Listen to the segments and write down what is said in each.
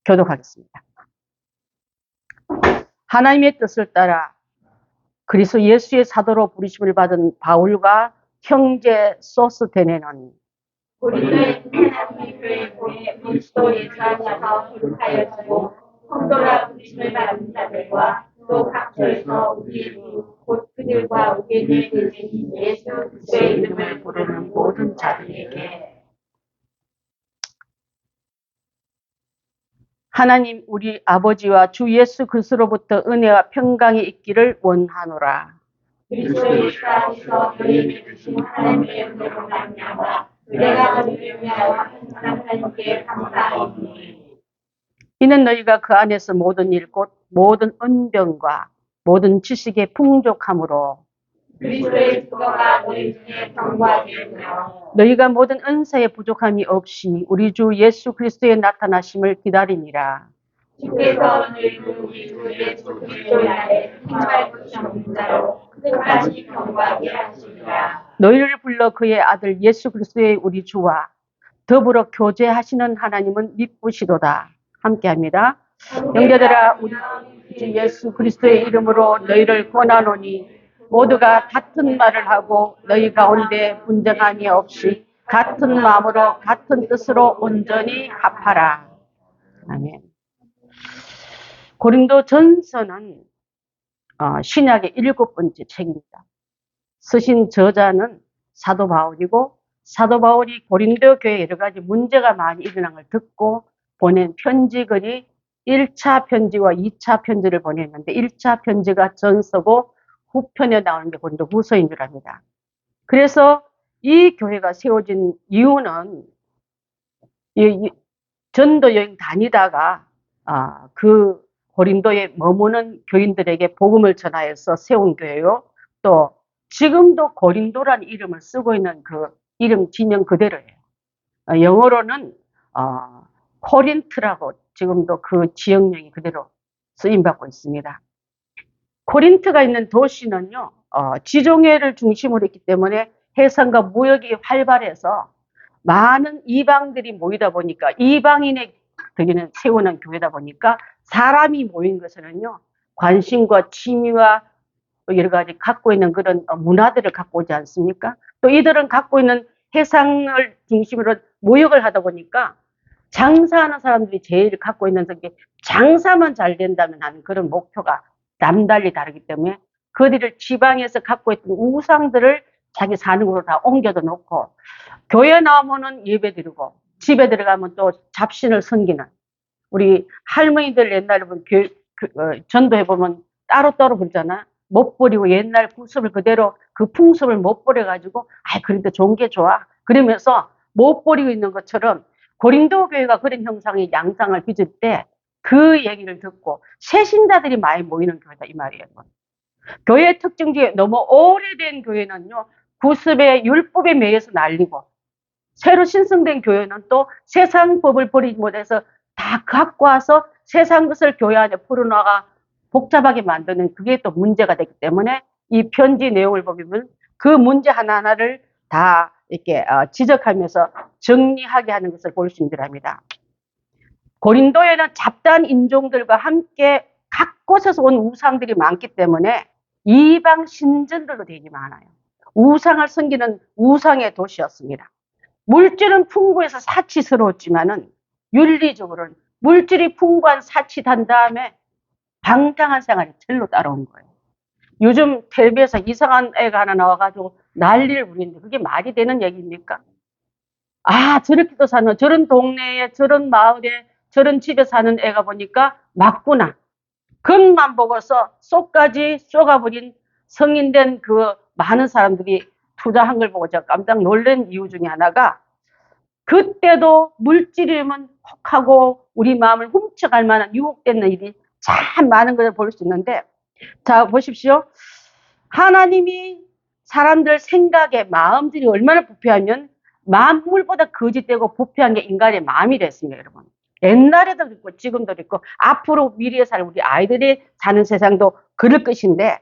교독하겠습니다. 하나님의 뜻을 따라 그리스도 예수의 사도로 부르심을 받은 바울과 형제 소스테네는 우리는 하나님의 교회에 보내 그리스도 예수 안에서 거룩하여지고 성도라 부르심을 받은 자들과 또 각처에서 우리의 주 곧 그들과 우리의 되신 예수 그리스도의 이름을 부르는 모든 자들에게 하나님 우리 아버지와 주 예수 그리스도로부터 은혜와 평강이 있기를 원하노라. 그리스도 예수 안에서 너희에게 주신 하나님의 은혜로 말미암아 내가 너희를 위하여 하나님께 감사하오니 이는 너희가 그 안에서 모든 일 곧 모든 은병과 모든 지식의 풍족함으로 그리스도의 주거가 너희 중에 경과되며 너희가 모든 은사에 부족함이 없이 우리 주 예수 그리스도의 나타나심을 기다리니라. 주께서 너희를 우리 주 예수 그리스도의 안에 흠할 것이 없는 자로 끝까지 경과하게 하시리라. 너희를 불러 그의 아들 예수 그리스도의 우리 주와 더불어 교제하시는 하나님은 미쁘시도다. 함께합니다. 형제들아 우리 주 예수 그리스도의 이름으로 너희를 권하노니 모두가 같은 말을 하고 너희 가운데 분쟁함이 없이 같은 마음으로 같은 뜻으로 온전히 합하라. 아멘. 고린도 전서는 신약의 7번째 책입니다. 쓰신 저자는 사도 바울이고 사도 바울이 고린도 교회에 여러 가지 문제가 많이 일어난 걸 듣고 보낸 편지글이 1차 편지와 2차 편지를 보냈는데 1차 편지가 전서고 후편에 나오는 게 고린도 후서인 줄 압니다. 그래서 이 교회가 세워진 이유는 전도 여행 다니다가 그 고린도에 머무는 교인들에게 복음을 전하여서 세운 교회요. 또 지금도 고린도라는 이름을 쓰고 있는 그 이름 지명 그대로예요. 영어로는 코린트라고 지금도 그 지역명이 그대로 쓰임받고 있습니다. 코린트가 있는 도시는요, 지중해를 중심으로 했기 때문에 해상과 무역이 활발해서 많은 이방들이 모이다 보니까 이방인의 거기는 세우는 교회다 보니까 사람이 모인 것은요, 관심과 취미와 여러 가지 갖고 있는 그런 문화들을 갖고 오지 않습니까? 또 이들은 갖고 있는 해상을 중심으로 무역을 하다 보니까 장사하는 사람들이 제일 갖고 있는 게 장사만 잘 된다면 하는 그런 목표가 남달리 다르기 때문에 그들을 지방에서 갖고 있던 우상들을 자기 사는 곳으로 다 옮겨다 놓고 교회 나오면은 예배 드리고 집에 들어가면 또 잡신을 섬기는 우리 할머니들 옛날에 보면 전도해 보면 따로따로 그러잖아. 못 버리고 옛날 구습을 그대로 그 풍습을 못 버려가지고 그래도 좋은 게 좋아. 그러면서 못 버리고 있는 것처럼 고린도 교회가 그런 형상의 양상을 빚을 때 그 얘기를 듣고 새신자들이 많이 모이는 교회다 이 말이에요. 교회의 특징 중에 너무 오래된 교회는요. 구습의 율법에 매여서 날리고 새로 신성된 교회는 또 세상 법을 버리지 못해서 다 갖고 와서 세상 것을 교회 안에 풀어놔가 복잡하게 만드는 그게 또 문제가 되기 때문에 이 편지 내용을 보면 그 문제 하나하나를 다 이렇게 지적하면서 정리하게 하는 것을 볼 수 있더랍니다. 고린도에는 잡다한 인종들과 함께 각 곳에서 온 우상들이 많기 때문에 이방 신전들도 되게 많아요. 우상을 섬기는 우상의 도시였습니다. 물질은 풍부해서 사치스러웠지만은 윤리적으로는 물질이 풍부한 사치한 다음에 방탕한 생활이 절로 따라온 거예요. 요즘 텔레비에서 이상한 애가 하나 나와가지고 난리를 부리는데 그게 말이 되는 얘기입니까? 저렇게도 사는 저런 동네에 저런 마을에 저런 집에 사는 애가 보니까 맞구나. 겉만 보고서 쏙까지 쏘가버린 성인된 그 많은 사람들이 투자한 걸 보고 제가 깜짝 놀란 이유 중에 하나가 그때도 물질이면 혹하고 우리 마음을 훔쳐갈 만한 유혹되는 일이 참 많은 것을 볼 수 있는데 자 보십시오. 하나님이 사람들 생각에 마음들이 얼마나 부패하면 만물보다 거짓되고 부패한 게 인간의 마음이 됐습니다. 여러분. 옛날에도 있고 지금도 있고 앞으로 미래에 살 우리 아이들이 사는 세상도 그럴 것인데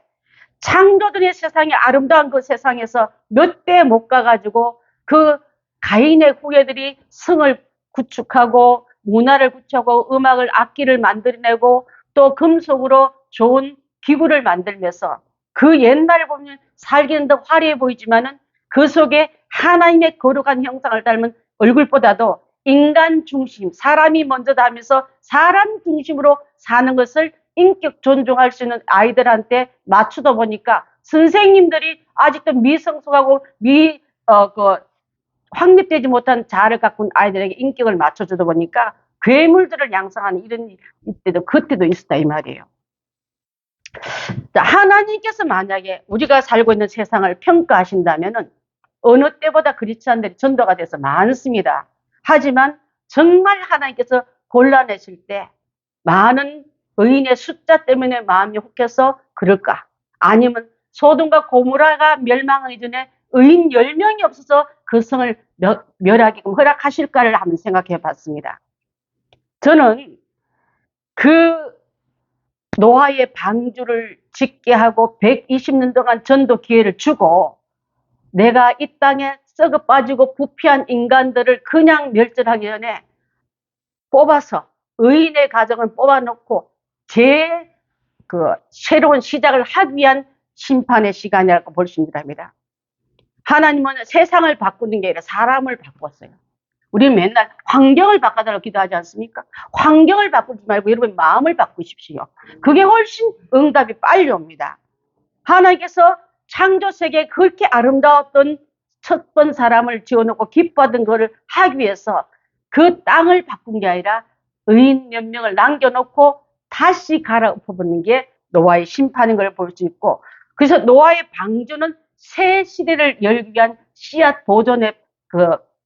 창조들의 세상이 아름다운 그 세상에서 몇 대 못 가가지고 그 가인의 후예들이 성을 구축하고 문화를 구축하고 음악을 악기를 만들어내고 또 금속으로 좋은 기구를 만들면서 그 옛날에 보면 살기는 더 화려해 보이지만은 그 속에 하나님의 거룩한 형상을 닮은 얼굴보다도 인간 중심, 사람이 먼저다 하면서 사람 중심으로 사는 것을 인격 존중할 수 있는 아이들한테 맞추다 보니까 선생님들이 아직도 미성숙하고 확립되지 못한 자아를 갖고 있는 아이들에게 인격을 맞춰주다 보니까 괴물들을 양성하는 이런 이때도 그때도 있었다 이 말이에요. 자, 하나님께서 만약에 우리가 살고 있는 세상을 평가하신다면은 어느 때보다 그리스도인들이 전도가 돼서 많습니다. 하지만 정말 하나님께서 골라내실 때 많은 의인의 숫자 때문에 마음이 혹해서 그럴까? 아니면 소돔과 고모라가 멸망하기 전에 의인 10명이 없어서 그 성을 멸하게끔 허락하실까를 한번 생각해 봤습니다. 저는 그 노아의 방주를 짓게 하고 120년 동안 전도 기회를 주고 내가 이 땅에 썩어 빠지고 부패한 인간들을 그냥 멸절하기 전에 뽑아서 의인의 가정을 뽑아놓고 새로운 시작을 하기 위한 심판의 시간이라고 볼 수 있습니다. 하나님은 세상을 바꾸는 게 아니라 사람을 바꿨어요. 우리는 맨날 환경을 바꿔달라고 기도하지 않습니까? 환경을 바꾸지 말고 여러분 마음을 바꾸십시오. 그게 훨씬 응답이 빨리 옵니다. 하나님께서 창조 세계에 그렇게 아름다웠던 첫 번 사람을 지어놓고 기뻐하던 것을 하기 위해서 그 땅을 바꾼 게 아니라 의인 몇 명을 남겨놓고 다시 갈아엎어버리는 게 노아의 심판인 걸 볼 수 있고, 그래서 노아의 방주는 새 시대를 열기 위한 씨앗 보존의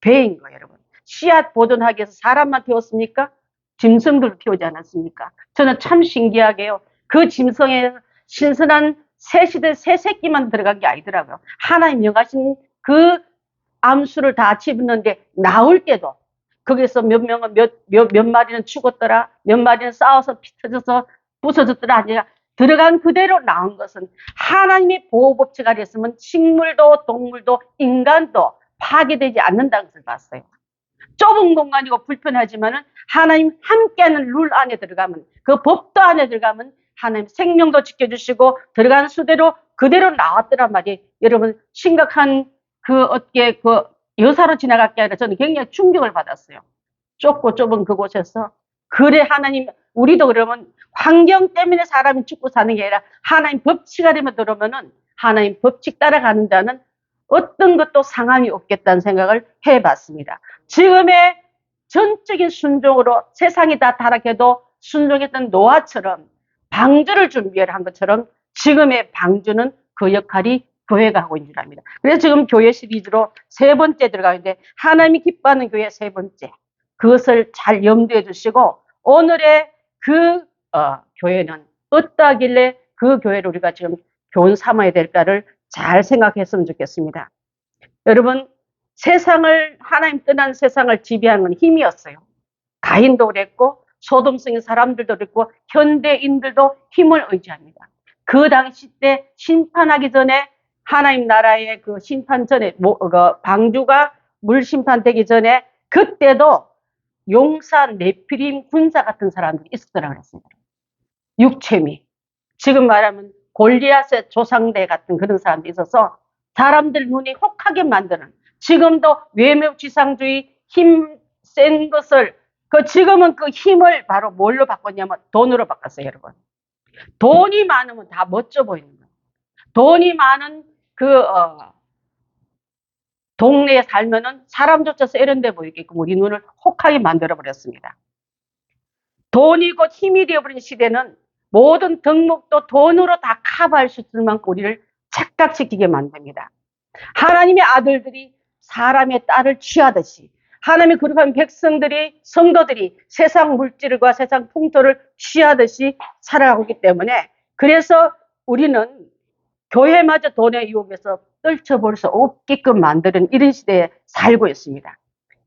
배인 거예요, 여러분. 씨앗 보존하기 위해서 사람만 키웠습니까? 짐승들을 키우지 않았습니까? 저는 참 신기하게요. 그 짐승에 신선한 새 시대 새 새끼만 들어간 게 아니더라고요. 하나님 명하신 그 암수를 다 집었는데 나올 때도 거기서 몇 마리는 죽었더라, 몇 마리는 싸워서 피 터져서 부서졌더라 아니라 들어간 그대로 나온 것은 하나님의 보호법칙 아래였으면 식물도 동물도 인간도 파괴되지 않는다는 것을 봤어요. 좁은 공간이고 불편하지만은 하나님 함께하는 룰 안에 들어가면, 그 법도 안에 들어가면 하나님 생명도 지켜주시고 들어간 수대로 그대로 나왔더란 말이에요. 여러분 심각한 여사로 지나갈 게 아니라 저는 굉장히 충격을 받았어요. 좁고 좁은 그곳에서. 그래 하나님, 우리도 그러면 환경 때문에 사람이 죽고 사는 게 아니라 하나님 법칙 아래만 들어오면은 하나님 법칙 따라가는 자는 어떤 것도 상함이 없겠다는 생각을 해봤습니다. 지금의 전적인 순종으로 세상이 다 타락해도 순종했던 노아처럼 방주를 준비한 것처럼 지금의 방주는 그 역할이 교회가 하고 있는 줄 압니다. 그래서 지금 교회 시리즈로 3번째 들어가는데 하나님이 기뻐하는 교회 3번째. 그것을 잘 염두해 주시고 오늘의 교회는 어떠하길래 그 교회를 우리가 지금 교훈 삼아야 될까를 잘 생각했으면 좋겠습니다. 여러분, 하나님 떠난 세상을 지배하는 건 힘이었어요. 가인도 그랬고 소돔성인 사람들도 그랬고 현대인들도 힘을 의지합니다. 그 당시 때 심판하기 전에 하나님 나라의 그 심판 전에 방주가 물 심판되기 전에 그때도 용사, 네피림, 군사 같은 사람들이 있었더라고 그랬습니다. 육체미. 지금 말하면 골리앗의 조상대 같은 그런 사람들이 있어서 사람들 눈이 혹하게 만드는, 지금도 외묘지상주의 힘 센 것을 지금은 그 힘을 바로 뭘로 바꿨냐면 돈으로 바꿨어요, 여러분. 돈이 많으면 다 멋져 보이는 거예요. 돈이 많은 동네에 살면은 사람조차 세련돼 보이게끔 우리 눈을 혹하게 만들어 버렸습니다. 돈이 곧 힘이 되어버린 시대는 모든 덕목도 돈으로 다 커버할 수 있을 만큼 우리를 착각시키게 만듭니다. 하나님의 아들들이 사람의 딸을 취하듯이 하나님의 거룩한 백성들이, 성도들이 세상 물질과 세상 풍토를 취하듯이 살아가고 있기 때문에, 그래서 우리는 교회마저 돈의 유혹에서 떨쳐볼 수 없게끔 만드는 이런 시대에 살고 있습니다.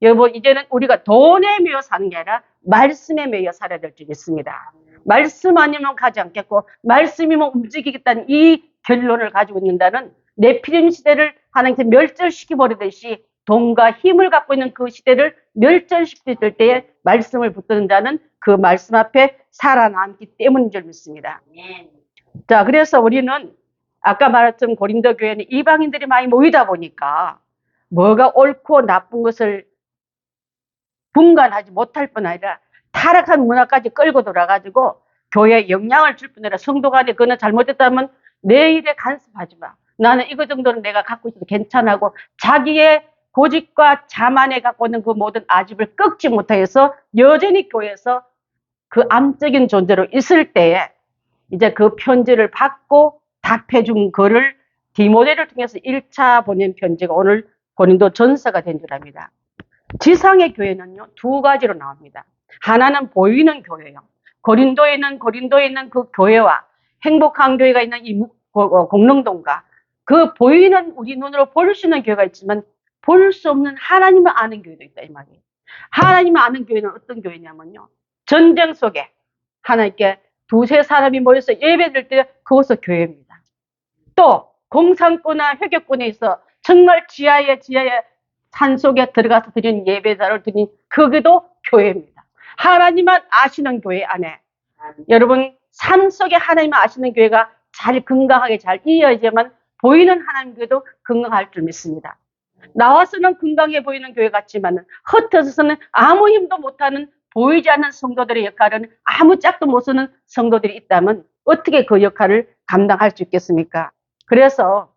여러분, 이제는 우리가 돈에 매여 사는 게 아니라 말씀에 매여 살아야 될 줄 믿습니다. 말씀 아니면 가지 않겠고 말씀이면 움직이겠다는 이 결론을 가지고 있는다는 네피림 시대를 하나님께서 멸절시켜버리듯이 돈과 힘을 갖고 있는 그 시대를 멸절시킬 때에 말씀을 붙드는 자는 그 말씀 앞에 살아남기 때문인 줄 믿습니다. 자, 그래서 우리는 아까 말했던 고린도 교회는 이방인들이 많이 모이다 보니까 뭐가 옳고 나쁜 것을 분간하지 못할 뿐 아니라 타락한 문화까지 끌고 돌아가지고 교회에 영향을 줄 뿐 아니라 성도 간에 그는 잘못했다면 내 일에 간섭하지 마. 나는 이거 정도는 내가 갖고 있어도 괜찮아고 자기의 고집과 자만에 갖고 있는 그 모든 아집을 꺾지 못해서 여전히 교회에서 그 암적인 존재로 있을 때에 이제 그 편지를 받고 답해준 글을 디모데를 통해서 1차 보낸 편지가 오늘 고린도 전서가 된 줄 압니다. 지상의 교회는요, 두 가지로 나옵니다. 하나는 보이는 교회요. 고린도에 있는 그 교회와 행복한 교회가 있는 이 공릉동과 그 보이는 우리 눈으로 볼 수 있는 교회가 있지만 볼 수 없는 하나님을 아는 교회도 있다 이 말이에요. 하나님을 아는 교회는 어떤 교회냐면요. 전쟁 속에 하나님께 두세 사람이 모여서 예배드릴 때 그것도 교회입니다. 또 공산권이나 회교권에 있어 정말 지하에 산속에 들어가서 드린 예배자를 드린 그게도 교회입니다. 하나님만 아시는 교회 안에 여러분 삶 속에 하나님만 아시는 교회가 잘 건강하게 잘 이어져야만 보이는 하나님 교회도 건강할 줄 믿습니다. 나와서는 건강해 보이는 교회 같지만 흩어져서는 아무 힘도 못하는 보이지 않는 성도들의 역할은 아무 짝도 못 쓰는 성도들이 있다면 어떻게 그 역할을 감당할 수 있겠습니까? 그래서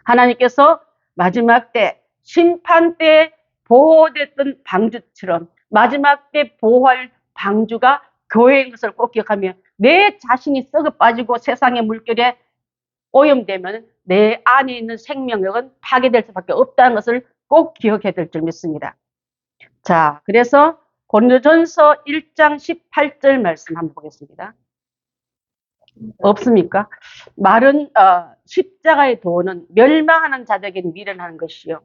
하나님께서 마지막 때 심판 때 보호됐던 방주처럼 마지막 때 보호할 방주가 교회인 것을 꼭 기억하며 내 자신이 썩어 빠지고 세상의 물결에 오염되면 내 안에 있는 생명력은 파괴될 수밖에 없다는 것을 꼭 기억해야 될 줄 믿습니다. 자, 그래서 고린도전서 1장 18절 말씀 한번 보겠습니다. 없습니까? 말은 십자가의 도는 멸망하는 자들에게는 미련한 것이요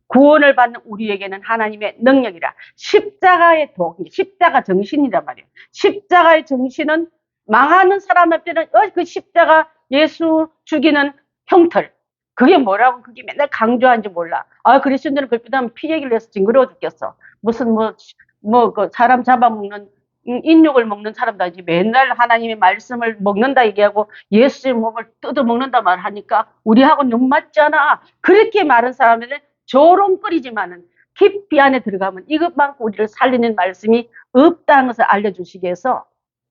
구원을 받는 우리에게는 하나님의 능력이라. 십자가의 도, 십자가 정신이란 말이에요. 십자가의 정신은 망하는 사람한테는 그 십자가 예수 죽이는 형틀. 그게 뭐라고 그게 맨날 강조하는지 몰라. 그리스도인들은 그렇게 하면 피 얘기를 해서 징그러워 죽겠어. 무슨 그 사람 잡아먹는 인육을 먹는 사람들이 맨날 하나님의 말씀을 먹는다 얘기하고 예수의 몸을 뜯어 먹는다 말하니까 우리하고 너무 맞잖아. 그렇게 말한 사람들은 조롱거리지만은 깊이 안에 들어가면 이것만큼 우리를 살리는 말씀이 없다는 것을 알려주시기 위해서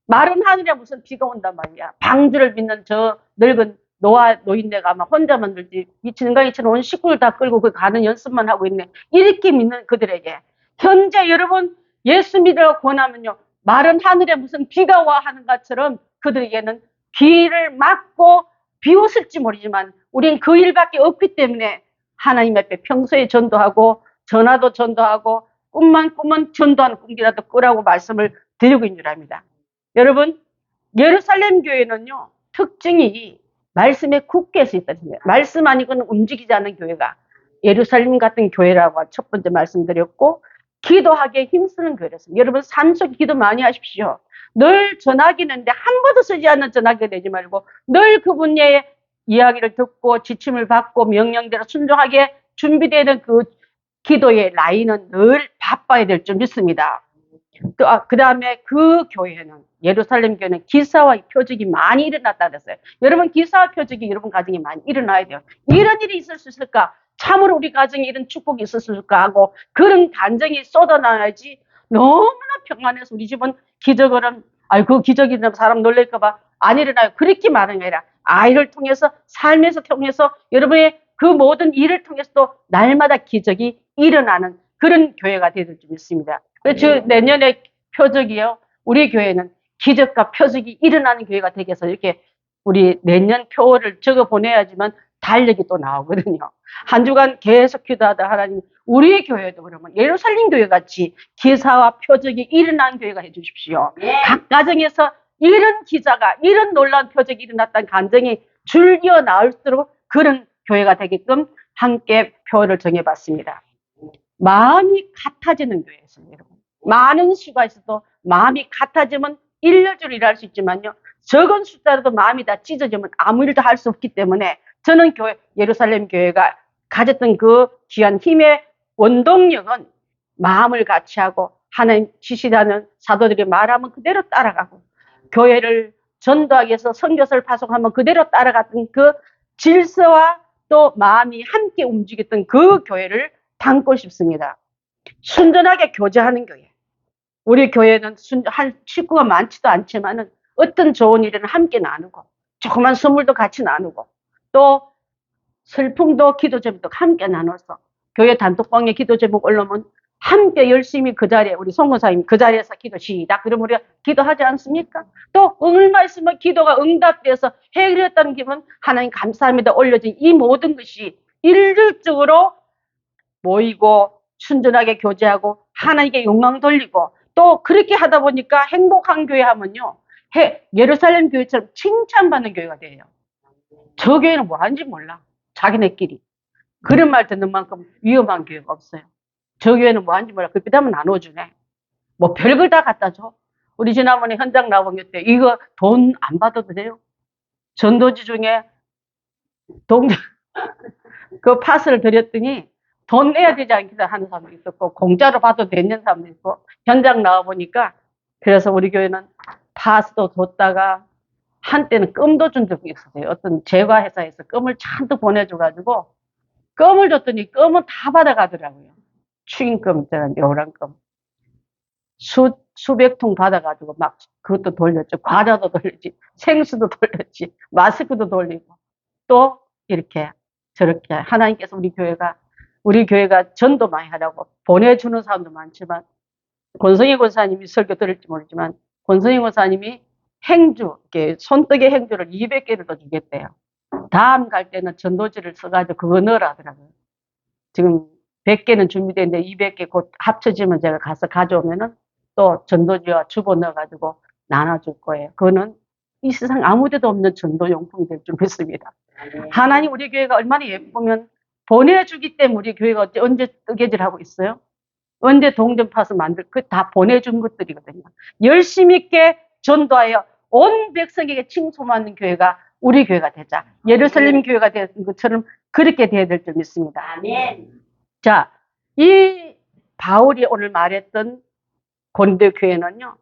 마른 하늘에 무슨 비가 온단 말이야. 방주를 믿는 저 늙은 노인네가 아마 혼자만 들지 미치는 가이처럼 온 식구를 다 끌고 그 가는 연습만 하고 있네. 이렇게 믿는 그들에게 현재 여러분 예수 믿으라고 권하면요. 마른 하늘에 무슨 비가 와 하는 것처럼 그들에게는 비를 맞고 비웃을지 모르지만 우린 그 일밖에 없기 때문에 하나님 앞에 평소에 전도하고 전화도 전도하고 꿈만 꾸면 전도하는 꿈이라도 꾸라고 말씀을 드리고 있는 줄 압니다. 여러분 예루살렘 교회는요. 특징이 말씀에 굳게 서 있다는 거예요. 말씀 아니고는 움직이지 않는 교회가 예루살렘 같은 교회라고 첫 번째 말씀드렸고 기도하기에 힘쓰는 교회였습니다. 여러분 산속 기도 많이 하십시오. 늘 전화기는데 한 번도 쓰지 않는 전화기가 되지 말고 늘 그분의 이야기를 듣고 지침을 받고 명령대로 순종하게 준비되는 그 기도의 라인은 늘 바빠야 될 줄 믿습니다. 또 그 다음에 그 교회는 예루살렘 교회는 기사와 표적이 많이 일어났다 그랬어요. 여러분 기사와 표적이 여러분 가정에 많이 일어나야 돼요. 이런 일이 있을 수 있을까? 참으로 우리 가정에 이런 축복이 있었을까 하고 그런 감정이 쏟아나야지 너무나 평안해서 우리 집은 기적은 그 기적이 일어나면 사람 놀랄까 봐 안 일어나요. 그렇게 말하는 게 아니라 아이를 통해서 삶에서 통해서 여러분의 그 모든 일을 통해서도 날마다 기적이 일어나는 그런 교회가 되어야 될 줄 믿습니다. 그래서 내년에 표적이요. 우리 교회는 기적과 표적이 일어나는 교회가 되게 해서 이렇게 우리 내년 표를 적어 보내야지만 달력이 또 나오거든요. 한 주간 계속 기도하다 하나님 우리 교회도 그러면 예루살렘 교회 같이 기사와 표적이 일어난 교회가 해주십시오. 각 가정에서 이런 기자가 이런 놀라운 표적이 일어났다는 감정이 줄기어 나올수록 그런 교회가 되게끔 함께 표를 정해봤습니다. 마음이 같아지는 교회였습니다. 여러분. 많은 수가 있어도 마음이 같아지면 일렬주로 일할 수 있지만요. 적은 숫자라도 마음이 다 찢어지면 아무 일도 할 수 없기 때문에 저는 예루살렘 교회가 가졌던 그 귀한 힘의 원동력은 마음을 같이 하고 하나님 지시하는 사도들이 말하면 그대로 따라가고 교회를 전도하기 위해서 선교사를 파송하면 그대로 따라갔던 그 질서와 또 마음이 함께 움직였던 그 교회를 담고 싶습니다. 순전하게 교제하는 교회. 우리 교회는 한 식구가 많지도 않지만은 어떤 좋은 일은 함께 나누고 조그만 선물도 같이 나누고 또 슬픔도 기도 제목도 함께 나눠서 교회 단톡방에 기도 제목 올라오면 함께 열심히 그 자리에 우리 송교사님 그 자리에서 기도 시작 그러면 우리가 기도하지 않습니까? 또 얼마 있으면 기도가 응답돼서 해결했다는 기분 하나님 감사합니다 올려진 이 모든 것이 일률적으로 모이고 순전하게 교제하고 하나님께 영광 돌리고 또 그렇게 하다 보니까 행복한 교회 하면요 예루살렘 교회처럼 칭찬받는 교회가 돼요. 저 교회는 뭐 하는지 몰라. 자기네끼리. 그런 말 듣는 만큼 위험한 교회가 없어요. 저 교회는 뭐 하는지 몰라. 그 비담은 나눠주네. 뭐 별걸 다 갖다 줘. 우리 지난번에 현장 나방교 때 이거 돈 안 받아도 돼요. 전도지 중에 그 파스를 드렸더니 돈 내야 되지 않겠다 하는 사람도 있었고 공짜로 받아도 되는 사람도 있고 현장 나와보니까 그래서 우리 교회는 파스도 줬다가 한때는 껌도 준 적이 있었어요. 어떤 제과 회사에서 껌을 잔뜩 보내줘가지고 껌을 줬더니 껌은 다 받아가더라고요. 추인껌 있잖아요. 요란 껌. 수백 통 받아가지고 막 그것도 돌렸죠. 과자도 돌렸지. 생수도 돌렸지. 마스크도 돌리고. 또 이렇게 저렇게 하나님께서 우리 교회가 전도 많이 하라고 보내주는 사람도 많지만 권성희 권사님이 설교 들을지 모르지만 권성희 권사님이 행주, 이렇게 손뜨개 행주를 200개를 더 주겠대요. 다음 갈 때는 전도지를 써가지고 그거 넣으라 하더라고요. 지금 100개는 준비되는데 200개 곧 합쳐지면 제가 가서 가져오면은 또 전도지와 주보 넣어가지고 나눠줄 거예요. 그거는 이 세상 아무 데도 없는 전도용품이 될 줄 믿습니다. 하나님 우리 교회가 얼마나 예쁘면 보내주기 때문에 우리 교회가 언제 뜨개질하고 있어요? 언제 동전 파서 그 다 보내준 것들이거든요. 열심히 있게 전도하여 온 백성에게 칭송하는 교회가 우리 교회가 되자. 예루살렘 교회가 된 것처럼 그렇게 돼야 될 줄 믿습니다. 아멘. 자, 이 바울이 오늘 말했던 고린도 교회는요.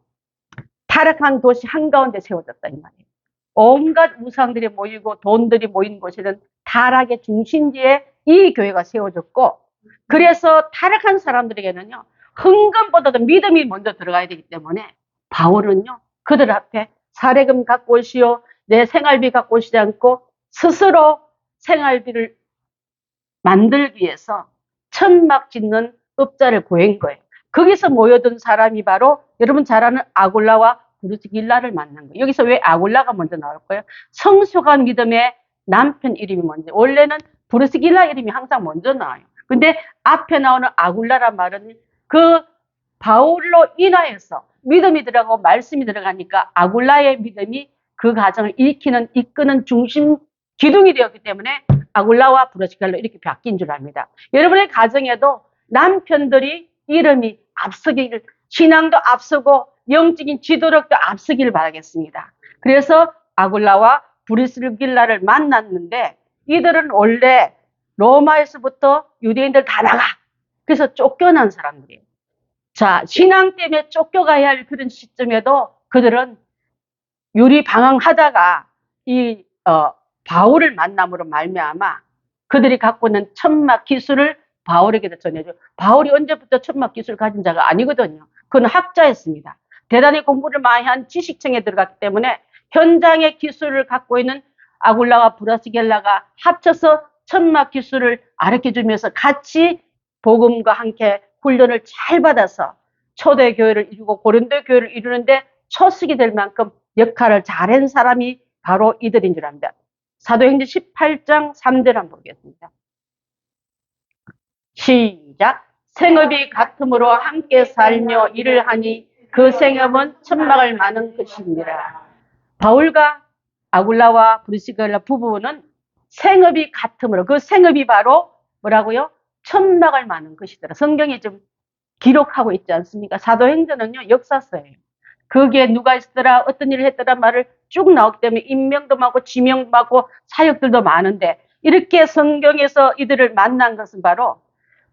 타락한 도시 한가운데 세워졌다 이 말이에요. 온갖 우상들이 모이고 돈들이 모인 곳에는 타락의 중심지에 이 교회가 세워졌고 그래서 타락한 사람들에게는요. 헌금보다도 믿음이 먼저 들어가야 되기 때문에 바울은요. 그들 앞에 사례금 갖고 오시오 내 생활비 갖고 오시지 않고 스스로 생활비를 만들기 위해서 천막 짓는 업자를 구한 거예요. 거기서 모여든 사람이 바로 여러분 잘 아는 아굴라와 브리스길라를 만난 거예요. 여기서 왜 아굴라가 먼저 나올 거예요? 성숙한 믿음의 남편 이름이 먼저. 원래는 브리스길라 이름이 항상 먼저 나와요. 근데 앞에 나오는 아굴라란 말은 그 바울로 인하여서 믿음이 들어가고 말씀이 들어가니까 아굴라의 믿음이 그 가정을 이끄는 중심 기둥이 되었기 때문에 아굴라와 브리스길라 이렇게 바뀐 줄 압니다. 여러분의 가정에도 남편들이 이름이 앞서기를 신앙도 앞서고 영적인 지도력도 앞서기를 바라겠습니다. 그래서 아굴라와 브리스길라를 만났는데 이들은 원래 로마에서부터 유대인들 다 나가. 그래서 쫓겨난 사람들이에요. 자, 신앙 때문에 쫓겨가야 할 그런 시점에도 그들은 유리방황하다가 바울을 만남으로 말미암아 그들이 갖고 있는 천막 기술을 바울에게도 전해줘. 바울이 언제부터 천막 기술을 가진 자가 아니거든요. 그는 학자였습니다. 대단히 공부를 많이 한 지식층에 들어갔기 때문에 현장의 기술을 갖고 있는 아굴라와 브리스길라가 합쳐서 천막 기술을 가르쳐주면서 같이 복음과 함께 훈련을 잘 받아서 초대교회를 이루고 고린도 교회를 이루는데 초석이 될 만큼 역할을 잘한 사람이 바로 이들인 줄 압니다. 사도행전 18장 3절 한번 보겠습니다. 시작. 생업이 같음으로 함께 살며 일을 하니 그 생업은 천막을 마는 것입니다. 바울과 아굴라와 브리스길라 부부는 생업이 같음으로 그 생업이 바로 뭐라고요? 천막을 마는 것이더라. 성경에 좀 기록하고 있지 않습니까? 사도행전은요 역사서예요. 거기에 누가 있더라 어떤 일을 했더라 말을 쭉 나오기 때문에 인명도 많고 지명도 많고 사역들도 많은데 이렇게 성경에서 이들을 만난 것은 바로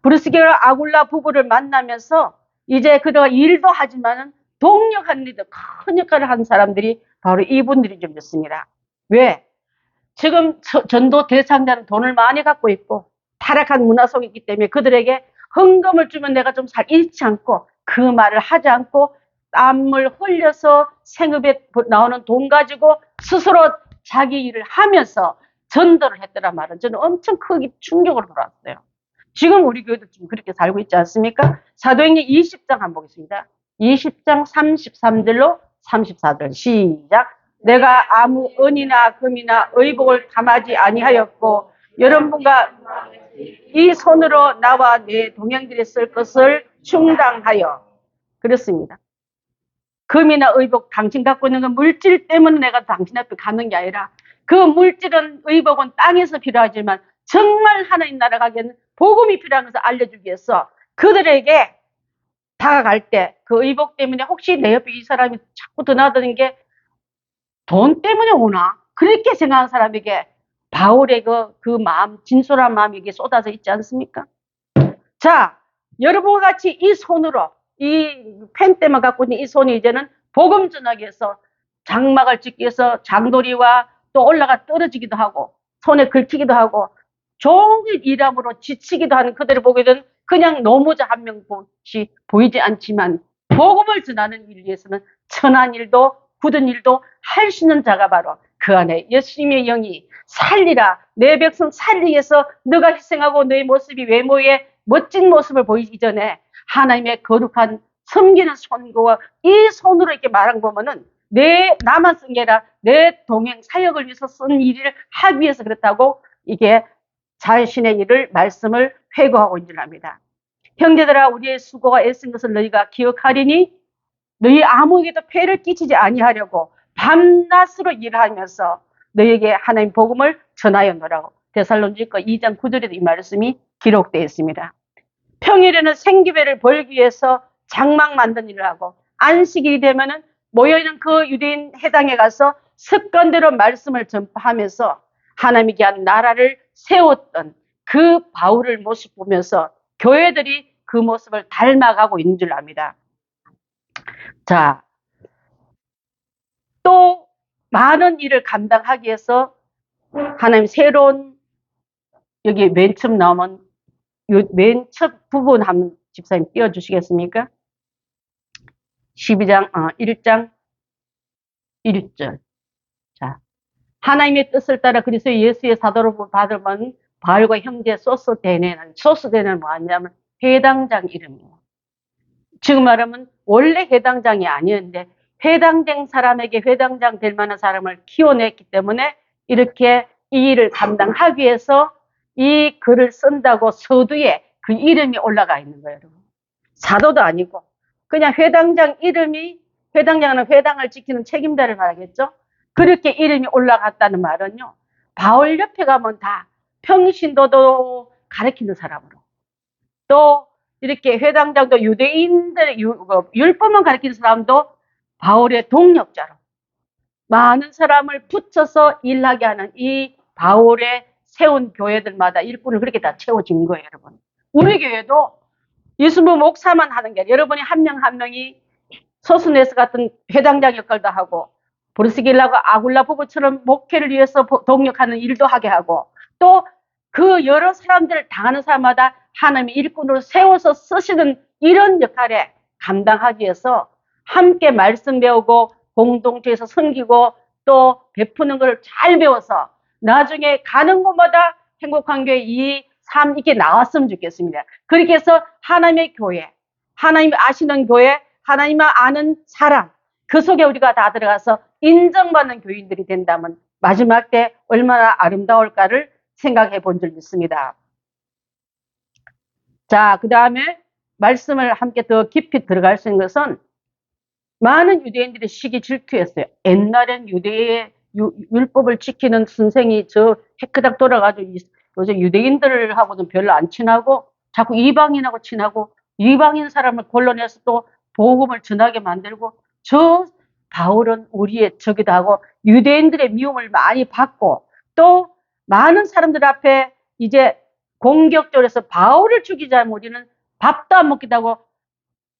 브리스길라 아굴라 부부를 만나면서 이제 그동안 일도 하지만은 동력하는 일도 큰 역할을 한 사람들이 바로 이분들이 좀 있습니다. 왜? 지금 전도 대상자는 돈을 많이 갖고 있고 타락한 문화 속에 있기 때문에 그들에게 헌금을 주면 내가 좀 잘 잃지 않고 그 말을 하지 않고 땀을 흘려서 생업에 나오는 돈 가지고 스스로 자기 일을 하면서 전도를 했더란 말은 저는 엄청 크게 충격으로 돌아왔어요. 지금 우리 교회도 지금 그렇게 살고 있지 않습니까? 사도행전 20장 한번 보겠습니다. 20장 33절로 34절 시작. 내가 아무 은이나 금이나 의복을 담하지 아니하였고 여러분과 이 손으로 나와 내 동행들이 쓸 것을 충당하여 그렇습니다. 금이나 의복 당신 갖고 있는 그 물질 때문에 내가 당신 앞에 가는 게 아니라 그 물질은 의복은 땅에서 필요하지만 정말 하나님 나라 가기에는 복음이 필요한 것을 알려주기 위해서 그들에게 다가갈 때 그 의복 때문에 혹시 내 옆에 이 사람이 자꾸 드나드는 게 돈 때문에 오나? 그렇게 생각하는 사람에게 바울의 그 마음, 진솔한 마음이 이게 쏟아져 있지 않습니까? 자, 여러분과 같이 이 손으로, 이 펜 때만 갖고 있는 이 손이 이제는 복음 전하기 위해서 장막을 짓기 위해서 장도리와 또 올라가 떨어지기도 하고, 손에 긁히기도 하고, 종일 일함으로 지치기도 하는 그들을 보게 되는 그냥 노무자 한 명씩 보이지 않지만, 복음을 전하는 일 위해서는 천한 일도 굳은 일도 할 수 있는 자가 바로 그 안에 예수님의 영이 살리라 내 백성 살리기 위해서 너가 희생하고 너의 모습이 외모의 멋진 모습을 보이기 전에 하나님의 거룩한 섬기는 손과 이 손으로 이렇게 말한 거 보면은 나만 쓴 게 아니라 내 동행 사역을 위해서 쓴 일을 하기 위해서 그렇다고 이게 자신의 일을 말씀을 회고하고 있는 줄 압니다. 형제들아 우리의 수고가 애쓴 것을 너희가 기억하리니 너희 아무에게도 폐를 끼치지 아니하려고 밤낮으로 일하면서 너희에게 하나님 복음을 전하였노라고 데살로니가 2장 9절에도 이 말씀이 기록되어 있습니다. 평일에는 생기배를 벌기 위해서 장막 만든 일을 하고 안식일이 되면은 모여있는 그 유대인 회당에 가서 습관대로 말씀을 전파하면서 하나님께 한 나라를 세웠던 그 바울을 모습 보면서 교회들이 그 모습을 닮아가고 있는 줄 압니다. 자, 또 많은 일을 감당하기 위해서 하나님 새로운 여기 맨 처음 나오면 맨 첫 부분 한번 집사님 띄워주시겠습니까? 12장 1장 1절. 자, 하나님의 뜻을 따라 그리스도 예수의 사도로 받으면 바울과 형제 소스데네는 뭐냐면 회당장 이름이에요. 지금 말하면 원래 회당장이 아니었는데 회당된 사람에게 회당장 될 만한 사람을 키워냈기 때문에 이렇게 이 일을 감당하기 위해서 이 글을 쓴다고 서두에 그 이름이 올라가 있는 거예요, 여러분. 사도도 아니고 그냥 회당장 이름이 회당장은 회당을 지키는 책임자를 말하겠죠. 그렇게 이름이 올라갔다는 말은요. 바울 옆에 가면 다 평신도도 가르치는 사람으로 또 이렇게 회당장도 유대인들 율법만 가르치는 사람도 바울의 동력자로 많은 사람을 붙여서 일하게 하는 이 바울의 세운 교회들마다 일꾼을 그렇게 다 채워진 거예요, 여러분. 우리 교회도 예수부 목사만 하는 게 아니라 여러분이 한 명 한 명이 소스네스 같은 회당장 역할도 하고 브리스길라가 아굴라 부부처럼 목회를 위해서 동력하는 일도 하게 하고 또 그 여러 사람들을 당하는 사람마다 하나님의 일꾼으로 세워서 쓰시는 이런 역할에 감당하기 위해서 함께 말씀 배우고 공동체에서 섬기고 또 베푸는 걸 잘 배워서 나중에 가는 곳마다 행복한 교회 이 삶 이렇게 나왔으면 좋겠습니다. 그렇게 해서 하나님의 교회, 하나님 아시는 교회, 하나님을 아는 사람 그 속에 우리가 다 들어가서 인정받는 교인들이 된다면 마지막 때 얼마나 아름다울까를 생각해 본 적이 있습니다. 자, 그 다음에 말씀을 함께 더 깊이 들어갈 수 있는 것은 많은 유대인들이 시기 질투했어요. 옛날엔 유대의 율법을 지키는 선생이 저 해크닥 돌아가지고 요새 유대인들하고는 별로 안 친하고 자꾸 이방인하고 친하고 이방인 사람을 골라내서 또 복음을 전하게 만들고 저 바울은 우리의 적이다 하고 유대인들의 미움을 많이 받고 또 많은 사람들 앞에 이제 공격적으로 해서 바울을 죽이자 우리는 밥도 안 먹기도 하고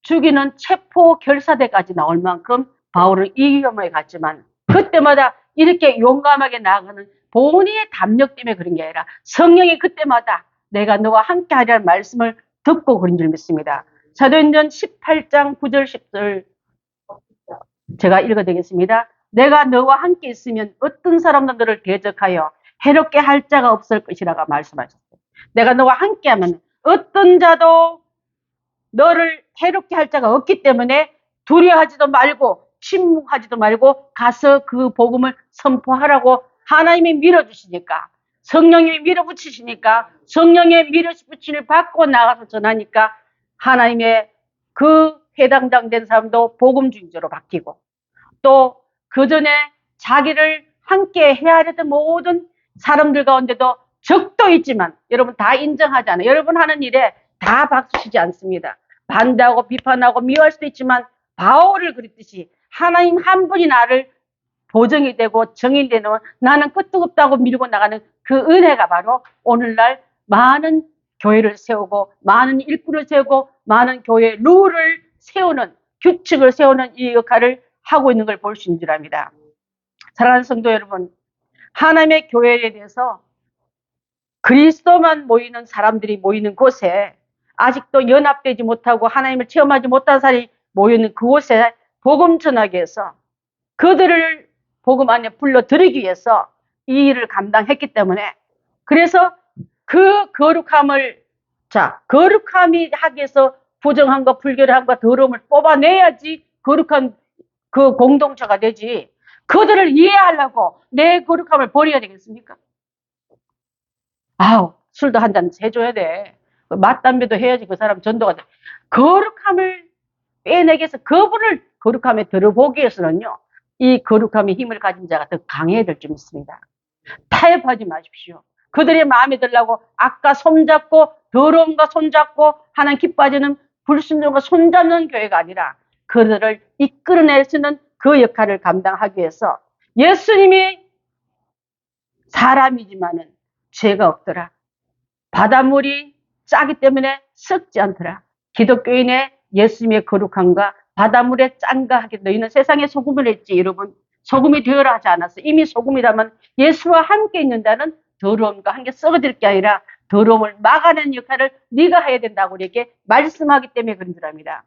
죽이는 체포 결사대까지 나올 만큼 바울은 이 위험에 갔지만 그때마다 이렇게 용감하게 나아가는 본인의 담력 때문에 그런 게 아니라 성령이 그때마다 내가 너와 함께 하리라는 말씀을 듣고 그런 줄 믿습니다. 사도행전 18장 9절 10절 제가 읽어드리겠습니다. 내가 너와 함께 있으면 어떤 사람도 너를 대적하여 해롭게 할 자가 없을 것이라고 말씀하셨어요. 내가 너와 함께하면 어떤 자도 너를 해롭게 할 자가 없기 때문에 두려워하지도 말고 침묵하지도 말고 가서 그 복음을 선포하라고 하나님이 밀어주시니까, 성령님이 밀어붙이시니까, 성령의 밀어붙임을 받고 나가서 전하니까 하나님의 그 해당당된 사람도 복음 중조로 바뀌고, 또 그 전에 자기를 함께 헤아리던 모든 사람들 가운데도 적도 있지만 여러분 다 인정하지 않아요. 여러분 하는 일에 다 박수치지 않습니다. 반대하고 비판하고 미워할 수도 있지만 바울을 그랬듯이 하나님 한 분이 나를 보정이 되고 정인되는 나는 끄떡 없다고 밀고 나가는 그 은혜가 바로 오늘날 많은 교회를 세우고 많은 일꾼을 세우고 많은 교회의 룰을 세우는 규칙을 세우는 이 역할을 하고 있는 걸 볼 수 있는 줄 압니다. 사랑하는 성도 여러분, 하나님의 교회에 대해서 그리스도만 모이는 사람들이 모이는 곳에 아직도 연합되지 못하고 하나님을 체험하지 못한 사람이 모이는 그곳에 복음 전하기 위해서 그들을 복음 안에 불러들이기 위해서 이 일을 감당했기 때문에 그래서 그 거룩함이 하기 위해서 부정함과 불결함과 더러움을 뽑아내야지 거룩한 그 공동체가 되지 그들을 이해하려고 내 거룩함을 버려야 되겠습니까? 술도 한 잔 해줘야 돼. 맞담배도 해야지 그 사람 전도가 돼. 거룩함을 빼내기 위해서 그분을 거룩함에 들어보기 위해서는요. 이 거룩함의 힘을 가진 자가 더 강해야 될 줄 믿습니다. 타협하지 마십시오. 그들의 마음에 들라고 아까 손잡고 더러움과 손잡고 하나님 기뻐하지는 불순종과 손잡는 교회가 아니라 그들을 이끌어낼 수 있는 그 역할을 감당하기 위해서 예수님이 사람이지만은 죄가 없더라. 바닷물이 짜기 때문에 썩지 않더라. 기독교인의 예수님의 거룩함과 바닷물의 짠가 하기 너희는 세상에 소금을 했지. 여러분 소금이 되어라 하지 않았어. 이미 소금이라면 예수와 함께 있는 자는 더러움과 함께 썩어질 게 아니라 더러움을 막아내는 역할을 네가 해야 된다고 우리에게 말씀하기 때문에 그런 줄 압니다.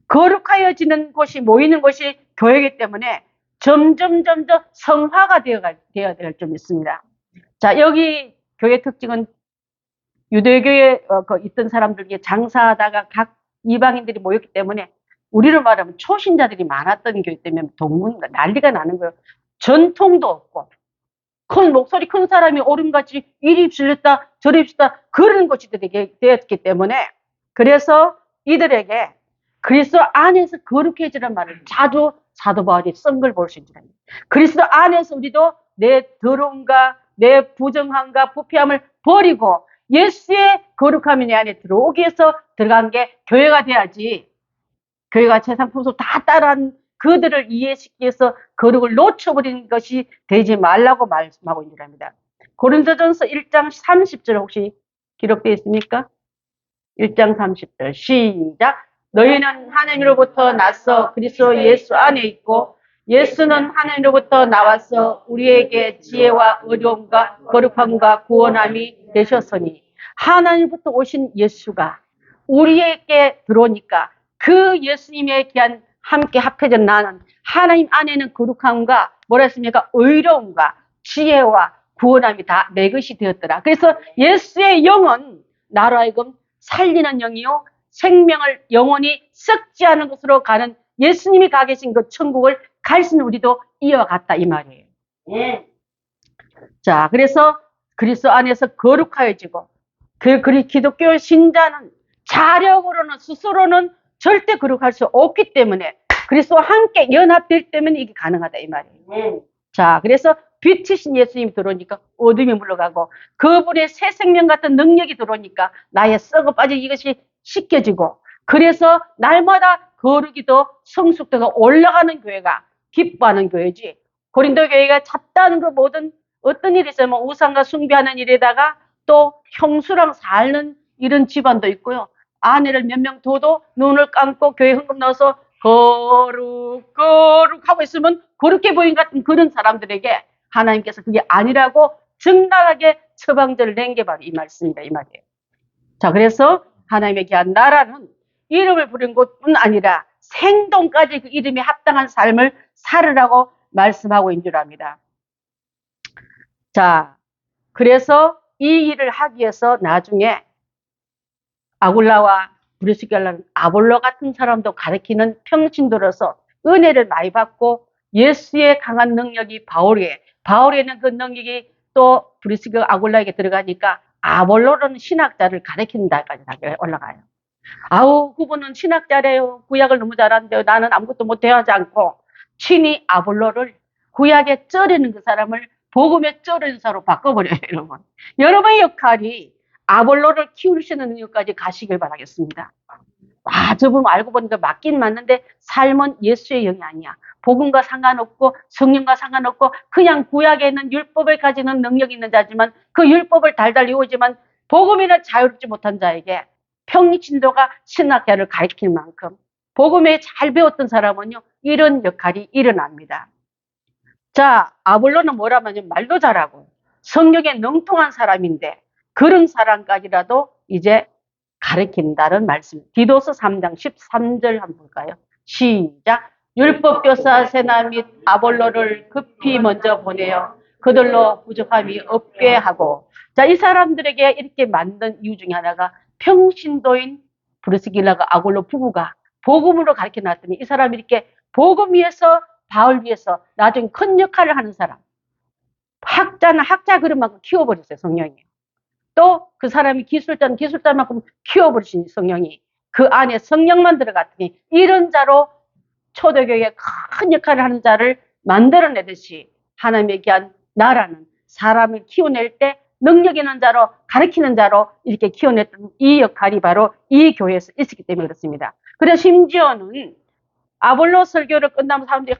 거룩하여지는 곳이 모이는 곳이 교회이기 때문에 점점 성화가 되어야 될 줄 믿습니다. 자, 여기 교회 특징은 유대교에 있던 사람들 중에 장사하다가 각 이방인들이 모였기 때문에 우리로 말하면 초신자들이 많았던 교회 때문에 난리가 나는 거예요. 전통도 없고 목소리 큰 사람이 오름같이 이리 입술렸다 저리 입술렸다 그런 것이 되었기 때문에 그래서 이들에게 그리스도 안에서 거룩해지는 말을 자주 사도 바울이 쓴 걸 볼 수 있습니다. 그리스도 안에서 우리도 내 더러움과 내 부정함과 부패함을 버리고 예수의 거룩함이 내 안에 들어오기 위해서 들어간 게 교회가 돼야지 교회가 세상 풍속 다 따라한 그들을 이해시키기 위해서 거룩을 놓쳐버리는 것이 되지 말라고 말씀하고 있는 겁니다. 고린도전서 1장 30절 혹시 기록되어 있습니까? 1장 30절 시작. 너희는 하나님으로부터 나서 그리스도 예수 안에 있고 예수는 하나님으로부터 나와서 우리에게 지혜와 의로움과 거룩함과 구원함이 되셨으니 하나님부터 오신 예수가 우리에게 들어오니까 그 예수님에 귀한 함께 합해져 나는 하나님 안에는 거룩함과 뭐라 했습니까? 의로움과 지혜와 구원함이 다 내 것이 되었더라. 그래서 예수의 영은 나로 하여금 살리는 영이요 생명을 영원히 썩지 않은 곳으로 가는 예수님이 가 계신 그 천국을 갈 수 있는 우리도 이어갔다 이 말이에요. 자, 그래서 그리스도 안에서 거룩하여지고 기독교 신자는 자력으로는 스스로는 절대 거룩할 수 없기 때문에 그리스도와 함께 연합될 때문에 이게 가능하다 이 말이에요. 자, 그래서 빛이신 예수님이 들어오니까 어둠이 물러가고 그분의 새 생명 같은 능력이 들어오니까 나의 썩어 빠진 이것이 씻겨지고 그래서 날마다 거룩이 더 성숙도가 올라가는 교회가 기뻐하는 교회지 고린도 교회가 잡다한 그 모든 어떤 일이 있으면 우상과 숭배하는 일에다가 또 형수랑 사는 이런 집안도 있고요. 아내를 몇 명 둬도 눈을 감고 교회 헌금 넣어서 거룩 거룩 하고 있으면 그렇게 보인 같은 그런 사람들에게 하나님께서 그게 아니라고 적나라하게 처방전을 낸 게 바로 이 말씀입니다. 이 말이에요. 자, 그래서 하나님의 귀한 나라는 이름을 부른 것뿐 아니라 생동까지 그 이름에 합당한 삶을 살으라고 말씀하고 있는 줄 압니다. 자, 그래서 이 일을 하기 위해서 나중에 아굴라와 브리스길라는 아볼로 같은 사람도 가르치는 평신도로서 은혜를 많이 받고 예수의 강한 능력이 바울에는 그 능력이 또 브리스길라 아굴라에게 들어가니까 아볼로는 신학자를 가르치는 데까지 올라가요. 아우, 그분은 신학자래요. 구약을 너무 잘하는데요. 나는 아무것도 못해 하지 않고 친히 아볼로를 구약에 쩌리는 그 사람을 복음에 쩌리는 사람으로 바꿔버려요, 여러분. 여러분의 역할이 아볼로를 키우시는 능력까지 가시길 바라겠습니다. 아, 저분 알고 보니까 맞긴 맞는데 삶은 예수의 영이 아니야. 복음과 상관없고 성령과 상관없고 그냥 구약에 있는 율법을 가지는 능력이 있는 자지만 그 율법을 달달 이루지만 복음에는 자유롭지 못한 자에게 평신도가 신학자를 가르칠 만큼 복음에 잘 배웠던 사람은요, 이런 역할이 일어납니다. 자, 아볼로는 뭐라면 말도 잘하고 성령에 능통한 사람인데 그런 사람까지라도 이제 가르친다는 말씀. 디도서 3장 13절 한번 볼까요? 시작. 율법교사 세나 및 아볼로를 급히 먼저 보내어 그들로 부족함이 없게 하고. 자, 이 사람들에게 이렇게 만든 이유 중에 하나가 평신도인 브리스길라가 아볼로 부부가 복음으로 가르쳐 놨더니 이 사람이 이렇게 복음 위해서 바울 위해서 나중에 큰 역할을 하는 사람. 학자는 학자 그릇만큼 키워버렸어요, 성령이. 또 그 사람이 기술자는 기술자만큼 키워버리신 성령이 그 안에 성령만 들어갔더니 이런 자로 초대교회에 큰 역할을 하는 자를 만들어내듯이 하나님의 귀한 나라는 사람을 키워낼 때 능력 있는 자로 가르치는 자로 이렇게 키워냈던 이 역할이 바로 이 교회에서 있었기 때문에 그렇습니다. 그래서 심지어는 아볼로 설교를 끝나면 사람들이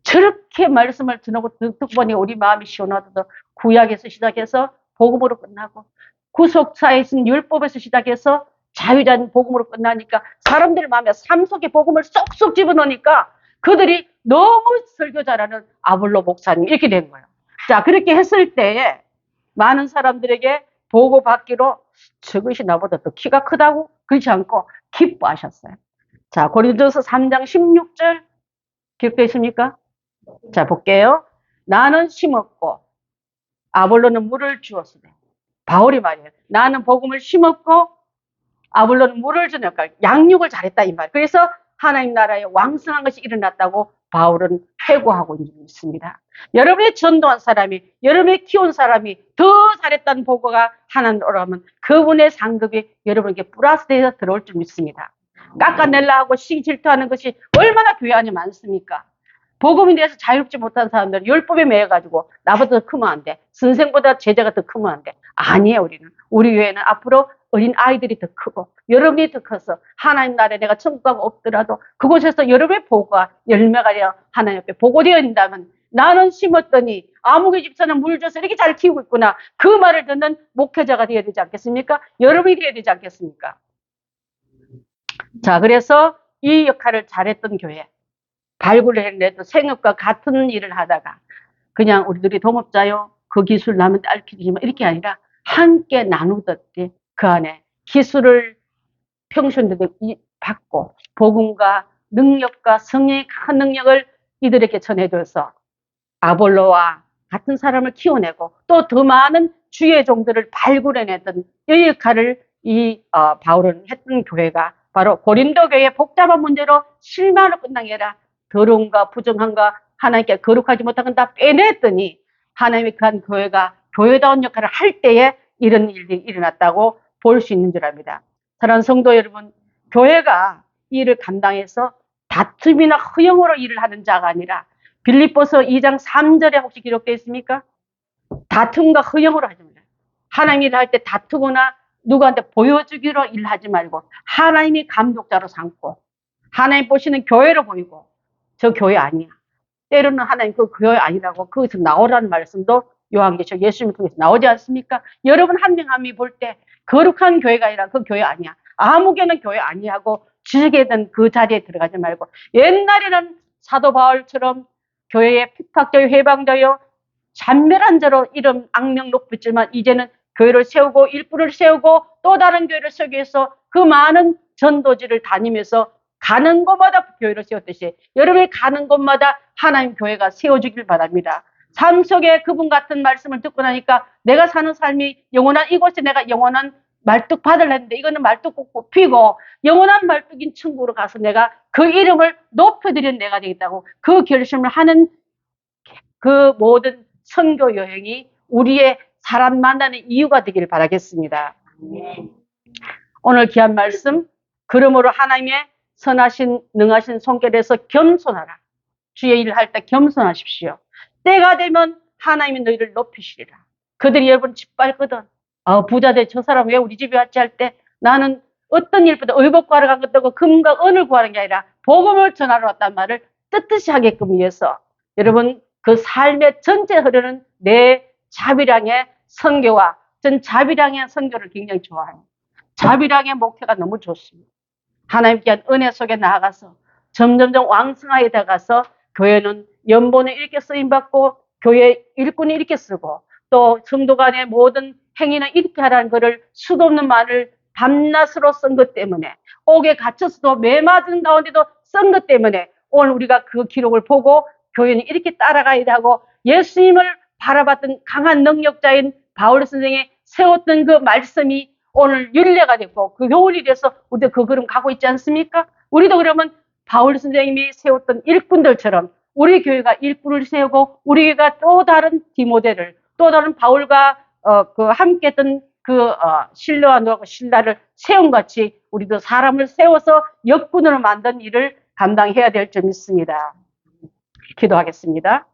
저렇게 말씀을 듣고 보니 우리 마음이 시원하도록 구약에서 시작해서 복음으로 끝나고 구속사에 있는 율법에서 시작해서 자유자는 복음으로 끝나니까 사람들 마음에 삶 속에 복음을 쏙쏙 집어넣으니까 그들이 너무 설교 잘하는 아볼로 목사님 이렇게 된 거예요. 자, 그렇게 했을 때에 많은 사람들에게 보고받기로 저것이 나보다 더 키가 크다고 그렇지 않고 기뻐하셨어요. 자, 고린도서 3장 16절 기억되어 있습니까? 자, 볼게요. 나는 심었고 아볼로는 물을 주었으되. 바울이 말이에요. 나는 복음을 심었고 아볼로는 물을 주는 역할, 양육을 잘했다 이 말. 그래서 하나님 나라에 왕성한 것이 일어났다고 바울은 회고하고 있습니다. 여러분의 전도한 사람이, 여러분의 키운 사람이 더 잘했다는 보고가 하나님으로 오라면 그분의 상급이 여러분에게 플러스돼서 들어올 줄 믿습니다. 깎아내려 하고 시기 질투하는 것이 얼마나 교회 안에 많습니까? 복음에 대해서 자유롭지 못한 사람들은 율법에 매여가지고 나보다 더 크면 안 돼. 선생보다 제자가 더 크면 안 돼. 아니에요, 우리는. 우리 교회는 앞으로 어린 아이들이 더 크고 여러분이 더 커서 하나님 나라에 내가 천국 가고 없더라도 그곳에서 여러분의 보고가 열매가 되어 하나님 앞에 보고되어 있다면 나는 심었더니 아무개 집사는 물 줘서 이렇게 잘 키우고 있구나. 그 말을 듣는 목회자가 되어야 되지 않겠습니까? 여러분이 되어야 되지 않겠습니까? 자, 그래서 이 역할을 잘했던 교회. 발굴을 했는데도 생업과 같은 일을 하다가 그냥 우리들이 동업자요. 그 기술 남한테 알려주지만 이렇게 아니라 함께 나누듯이 그 안에 기술을 평신도들이 받고 복음과 능력과 성령의 큰 능력을 이들에게 전해줘서 아볼로와 같은 사람을 키워내고 또 더 많은 주의 종들을 발굴해냈던 이 역할을 바울은 했던 교회가 바로 고린도 교회의 복잡한 문제로 실망으로 끝난 게 아니라 더러움과 부정함과 하나님께 거룩하지 못한 건 다 빼냈더니 하나님의 그 한 교회가 교회다운 역할을 할 때에 이런 일이 일어났다고 볼 수 있는 줄 압니다. 사랑하는 성도 여러분, 교회가 이 일을 감당해서 다툼이나 허영으로 일을 하는 자가 아니라 빌립보서 2장 3절에 혹시 기록되어 있습니까? 다툼과 허영으로 하지 말아요. 하나님 일을 할 때 다투거나 누구한테 보여주기로 일하지 말고 하나님이 감독자로 삼고 하나님 보시는 교회로 보이고 저 교회 아니야. 때로는 하나님 그 교회 아니라고 거기서 나오라는 말씀도 요한계시록 예수님을 통해서 나오지 않습니까? 여러분 한 명 한 명이 볼 때 거룩한 교회가 아니라 그 교회 아니야. 아무 교회는 교회 아니하고 지적이던 그 자리에 들어가지 말고 옛날에는 사도 바울처럼 교회에 핍박자요 해방자요 잔멸한 자로 이름 악명 높였지만 이제는 교회를 세우고 일꾼을 세우고 또 다른 교회를 세우기 위해서 그 많은 전도지를 다니면서 가는 곳마다 교회를 세웠듯이 여러분이 가는 곳마다 하나님 교회가 세워주길 바랍니다. 삶 속에 그분 같은 말씀을 듣고 나니까 내가 사는 삶이 영원한 이곳에 내가 영원한 말뚝 받으려 했는데 이거는 말뚝 꽂고 피고 영원한 말뚝인 천국으로 가서 내가 그 이름을 높여드리는 내가 되겠다고 그 결심을 하는 그 모든 선교 여행이 우리의 사람 만나는 이유가 되기를 바라겠습니다. 오늘 귀한 말씀, 그러므로 하나님의 선하신 능하신 손길에서 겸손하라. 주의 일을 할 때 겸손하십시오. 때가 되면 하나님이 너희를 높이시리라. 그들이 여러분 짓밟거든. 부자들 저 사람 왜 우리 집에 왔지 할 때 나는 어떤 일보다 의복 구하러 간 것도 없고 금과 은을 구하는 게 아니라 복음을 전하러 왔단 말을 뜻뜻이 하게끔 위해서 여러분 그 삶의 전체 흐르는 내 자비량의 선교와 전 자비량의 선교를 굉장히 좋아합니다. 자비량의 목표가 너무 좋습니다. 하나님께 한 은혜 속에 나아가서 점점점 왕성하게 다가서 교회는 연보는 이렇게 쓰임받고 교회 일꾼이 이렇게 쓰고 또 성도 간의 모든 행위는 이렇게 하라는 것을 수도 없는 말을 밤낮으로 쓴 것 때문에 옥에 갇혀서도 매 맞은 가운데도 쓴 것 때문에 오늘 우리가 그 기록을 보고 교회는 이렇게 따라가야 하고 예수님을 바라봤던 강한 능력자인 바울 선생이 세웠던 그 말씀이 오늘 윤례가 됐고 그 교훈이 돼서 우리도 그 걸음 가고 있지 않습니까? 우리도 그러면 바울 선생님이 세웠던 일꾼들처럼 우리 교회가 일꾼을 세우고 우리 교회가 또 다른 디모데를 또 다른 바울과 그 함께 했던 신라와 노하고 신라를 세운 같이 우리도 사람을 세워서 역군으로 만든 일을 감당해야 될 점이 있습니다. 기도하겠습니다.